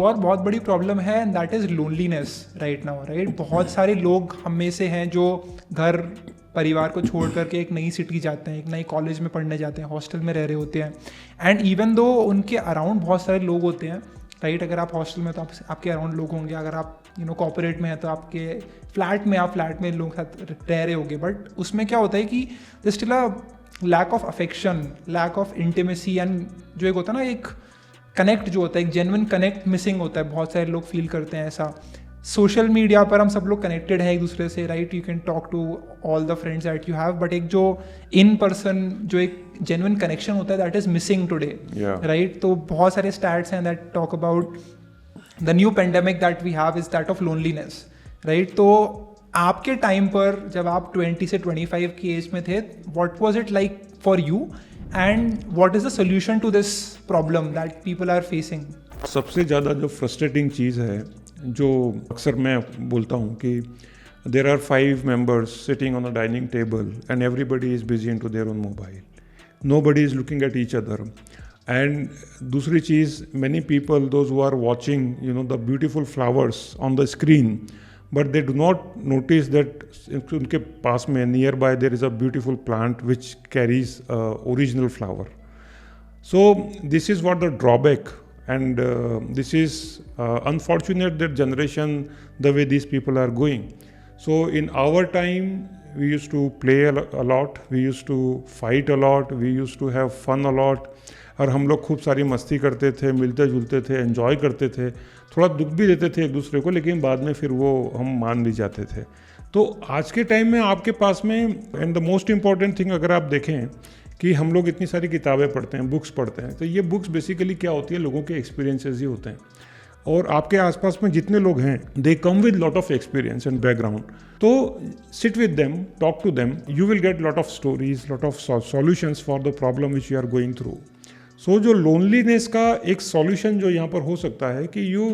और बहुत बड़ी प्रॉब्लम है and that is loneliness right now, right? बहुत सारे लोग हम में से हैं जो घर परिवार को छोड़ करके एक नई सिटी जाते हैं, एक नई कॉलेज में पढ़ने जाते हैं, हॉस्टल में रह रहे होते हैं, एंड इवन दो उनके अराउंड बहुत सारे लोग होते हैं, राइट? अगर आप हॉस्टल में तो आपके अराउंड लोग होंगे, अगर आप कॉर्पोरेट में है तो आपके फ्लैट में लोग साथ रह रहे होंगे, बट उसमें क्या होता है कि they still a lack of affection, lack of intimacy, and जो एक होता है ना एक कनेक्ट जो होता है, एक जेन्युइन कनेक्ट मिसिंग होता है। बहुत सारे लोग फील करते हैं ऐसा। सोशल मीडिया पर हम सब लोग कनेक्टेड है एक दूसरे से, right? You can talk to all the friends that you have, but एक जो इन पर्सन जो एक जेन्युइन कनेक्शन होता है that is missing today, right? तो बहुत सारे स्टैट्स हैं that talk about the new pandemic that we have is that of loneliness, right? तो आपके टाइम पर जब आप 20 से 25 की एज में थे, what was it like for you and what is the solution to this problem that people are facing? सबसे ज़्यादा जो फ्रस्ट्रेटिंग चीज़ है, जो अक्सर मैं बोलता हूँ कि there are 5 members sitting on a dining table and everybody is busy in to their own mobile, nobody is looking at each other. And दूसरी चीज़, many people those who are watching the beautiful flowers on the screen, but they do not notice that उनके पास में near by there is a beautiful plant which carries original flower. So this is what the drawback, and this is unfortunate that generation the way these people are going. So in our time we used to play a lot, we used to fight a lot, we used to have fun a lot, और हम लोग खूब सारी मस्ती करते थे, मिलते जुलते थे, एंजॉय करते थे, थोड़ा दुख भी देते थे एक दूसरे को, लेकिन बाद में फिर वो हम मान भी जाते थे. तो आज के टाइम में आपके पास में, and the most important thing अगर आप देखें कि हम लोग इतनी सारी किताबें पढ़ते हैं, बुक्स पढ़ते हैं, तो ये बुक्स बेसिकली क्या होती है, लोगों के एक्सपीरियंसेस ही होते हैं. और आपके आसपास में जितने लोग हैं, they come with lot of experience and background. तो sit with them, talk to them, you will get lot of stories, lot of solutions for the problem which you are going through. So जो loneliness का एक solution जो यहाँ पर हो सकता है कि यू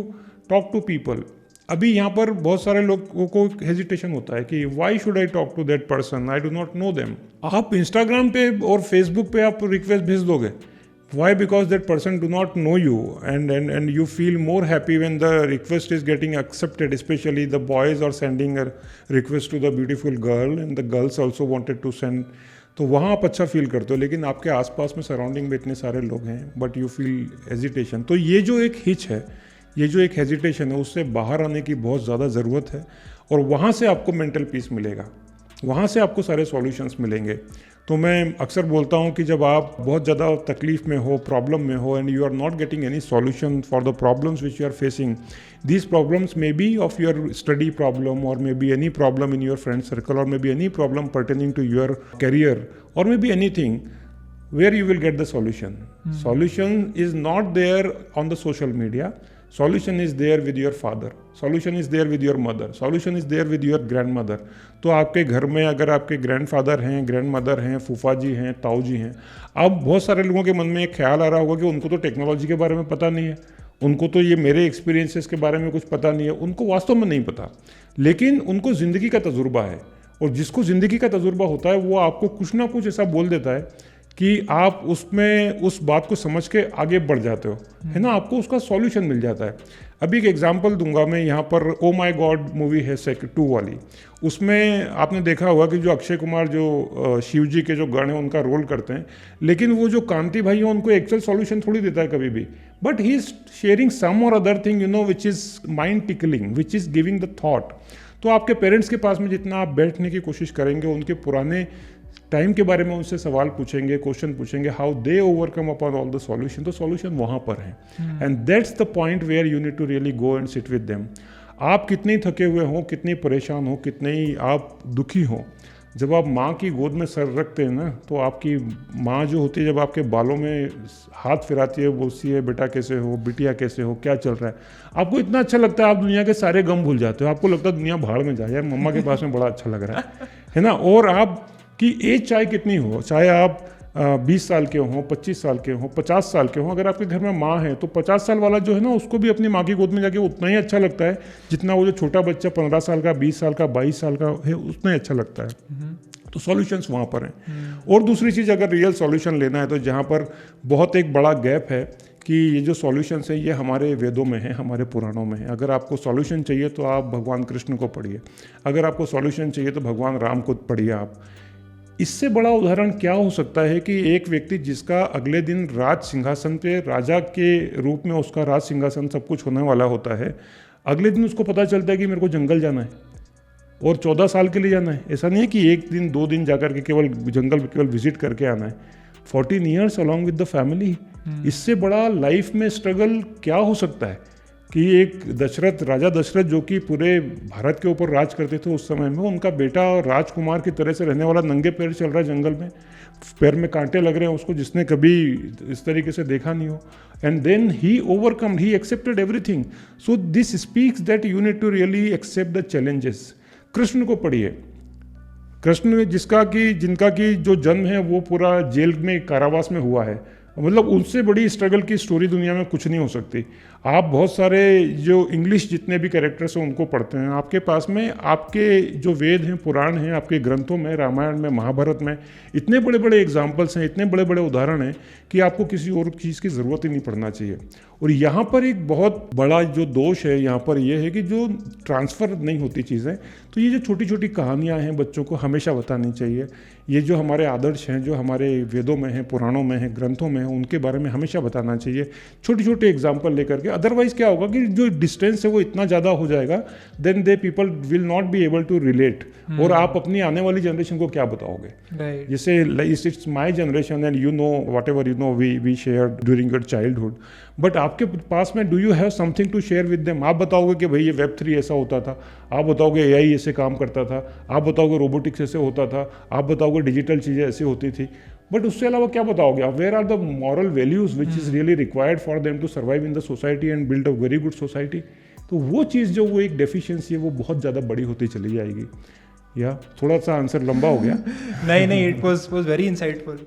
टॉक टू पीपल. अभी यहाँ पर बहुत सारे लोगों को हेजिटेशन होता है कि why should I talk to that person, I do not know them. आप इंस्टाग्राम पे और फेसबुक पे आप रिक्वेस्ट भेज दोगे. Why? Because that person do not know you, and you feel more happy when the request is getting accepted. Specially the boys are sending a request to the beautiful girl and the girls also wanted to send. तो वहाँ आप अच्छा feel करते हो, लेकिन आपके आसपास में सराउंडिंग में इतने सारे लोग हैं, बट यू फील हेजिटेशन. तो ये जो एक हिच है, ये जो एक हेजिटेशन है, उससे बाहर आने की बहुत ज़्यादा ज़रूरत है. और वहाँ से आपको मेंटल पीस मिलेगा, वहाँ से आपको सारे सॉल्यूशंस मिलेंगे. तो मैं अक्सर बोलता हूँ कि जब आप बहुत ज़्यादा तकलीफ़ में हो, प्रॉब्लम में हो, and you are not getting any solution for the problems which you are facing, these problems may be of your study problem, or maybe any problem in your friend circle, or maybe any problem pertaining to your career, or maybe anything where you will get the solution. Solution is not there on the social media. Solution is there with your father, solution is there with your mother, solution is there with your grandmother. तो आपके घर में अगर आपके grandfather हैं, grandmother हैं, फूफा जी हैं, ताऊ जी हैं, अब बहुत सारे लोगों के मन में एक ख्याल आ रहा होगा कि उनको तो टेक्नोलॉजी के बारे में पता नहीं है, उनको तो ये मेरे एक्सपीरियंसेस के बारे में कुछ पता नहीं है. उनको वास्तव में नहीं पता, लेकिन उनको ज़िंदगी का तजुर्बा है. और जिसको ज़िंदगी का तजुर्बा होता है, वो आपको कुछ ना कुछ ऐसा बोल देता है कि आप उसमें उस बात को समझ के आगे बढ़ जाते हो, है ना. आपको उसका सॉल्यूशन मिल जाता है. अभी एक एग्जांपल दूंगा मैं यहाँ पर. ओ माय गॉड मूवी है 2 वाली, उसमें आपने देखा होगा कि जो अक्षय कुमार जो शिव जी के जो गण हैं उनका रोल करते हैं, लेकिन वो जो कांति भाई हैं उनको एक्चुअल सॉल्यूशन थोड़ी देता है कभी भी, but he is sharing some और other thing which is mind tickling, which is giving the thought. तो आपके पेरेंट्स के पास में जितना आप बैठने की कोशिश करेंगे, उनके पुराने टाइम के बारे में उनसे सवाल पूछेंगे, क्वेश्चन पूछेंगे, how they overcome upon all the solution, तो सॉल्यूशन वहाँ पर है. And that's the point where you need to really go and sit with them. आप कितने थके हुए हो, कितने परेशान हो, कितने ही आप दुखी हो, जब आप माँ की गोद में सर रखते हैं ना, तो आपकी माँ जो होती है, जब आपके बालों में हाथ फिराती है, बोलती है बेटा कैसे हो, बिटिया कैसे हो, क्या चल रहा है, आपको इतना अच्छा लगता है, आप दुनिया के सारे गम भूल जाते हो. आपको लगता है दुनिया भाड़ में जाए, यार मम्मा के पास में बड़ा अच्छा लग रहा है ना. और आप कि एज चाहे कितनी हो, चाहे आप 20 साल के हों, 25 साल के हों, 50 साल के हों, अगर आपके घर में माँ है तो 50 साल वाला जो है ना, उसको भी अपनी माँ की गोद में जाके उतना ही अच्छा लगता है जितना वो जो छोटा बच्चा 15 साल का, 20 साल का, 22 साल का है, उतना ही अच्छा लगता है. तो सॉल्यूशंस वहाँ पर हैं. और दूसरी चीज़, अगर रियल सॉल्यूशन लेना है तो जहाँ पर बहुत एक बड़ा गैप है कि ये जो सॉल्यूशंस है ये हमारे वेदों में है, हमारे पुराणों में है। अगर आपको सॉल्यूशन चाहिए तो आप भगवान कृष्ण को पढ़िए, अगर आपको सॉल्यूशन चाहिए तो भगवान राम को पढ़िए आप। इससे बड़ा उदाहरण क्या हो सकता है कि एक व्यक्ति जिसका अगले दिन राज सिंहासन पे राजा के रूप में उसका राज सिंहासन सब कुछ होने वाला होता है, अगले दिन उसको पता चलता है कि मेरे को जंगल जाना है और 14 साल के लिए जाना है। ऐसा नहीं है कि एक दिन 2 दिन जाकर के केवल जंगल केवल विजिट करके आना है, 14 years along with the family. इससे बड़ा लाइफ में स्ट्रगल क्या हो सकता है कि एक दशरथ, राजा दशरथ जो कि पूरे भारत के ऊपर राज करते थे उस समय में, उनका बेटा राजकुमार की तरह से रहने वाला नंगे पैर चल रहा है जंगल में, पैर में कांटे लग रहे हैं उसको, जिसने कभी इस तरीके से देखा नहीं हो। And then he overcome, he accepted everything. So this speaks that you need to really accept the challenges. Krishna को पढ़िए, कृष्ण जिनका की जो जन्म है वो पूरा जेल में, कारावास में हुआ है, मतलब उनसे बड़ी स्ट्रगल की स्टोरी दुनिया में कुछ नहीं हो सकती। आप बहुत सारे जो इंग्लिश जितने भी कैरेक्टर्स हैं उनको पढ़ते हैं, आपके पास में आपके जो वेद हैं, पुराण हैं, आपके ग्रंथों में, रामायण में, महाभारत में इतने बड़े बड़े एग्जाम्पल्स हैं, इतने बड़े बड़े उदाहरण हैं कि आपको किसी और चीज़ की ज़रूरत ही नहीं पड़ना चाहिए। और यहाँ पर एक बहुत बड़ा जो दोष है यहाँ पर यह है कि जो ट्रांसफ़र नहीं होती चीज़ें, तो ये जो छोटी छोटी कहानियाँ हैं बच्चों को हमेशा बतानी चाहिए। ये जो हमारे आदर्श हैं, जो हमारे वेदों में हैं, पुराणों में हैं, ग्रंथों में हैं, उनके बारे में हमेशा बताना चाहिए, छोटे छोटे एग्जाम्पल लेकर के। अदरवाइज क्या होगा कि जो डिस्टेंस है वो इतना ज़्यादा हो जाएगा, then they people will not be able to relate. और आप अपनी आने वाली जनरेशन को क्या बताओगे? जैसे it's my generation and you know whatever you know we share during your childhood, but आपके पास में do you have something to share with them? आप बताओगे कि भाई ये Web3 ऐसा होता था, आप बताओगे AI ऐसे काम करता था, आप बताओगे रोबोटिक्स ऐसे होता था, आप बताओगे डिजिटल चीज़ें ऐसी होती थी, बट उससे अलावा क्या बताओगे आप? Where are the moral values which is really required for them to survive in the society and build a very good society? तो वो चीज़ जो वो एक डेफिशिएंसी है वो बहुत ज़्यादा बड़ी होती चली जाएगी। या थोड़ा सा आंसर लंबा हो गया? नहीं, इट वाज वेरी इंसाइटफुल।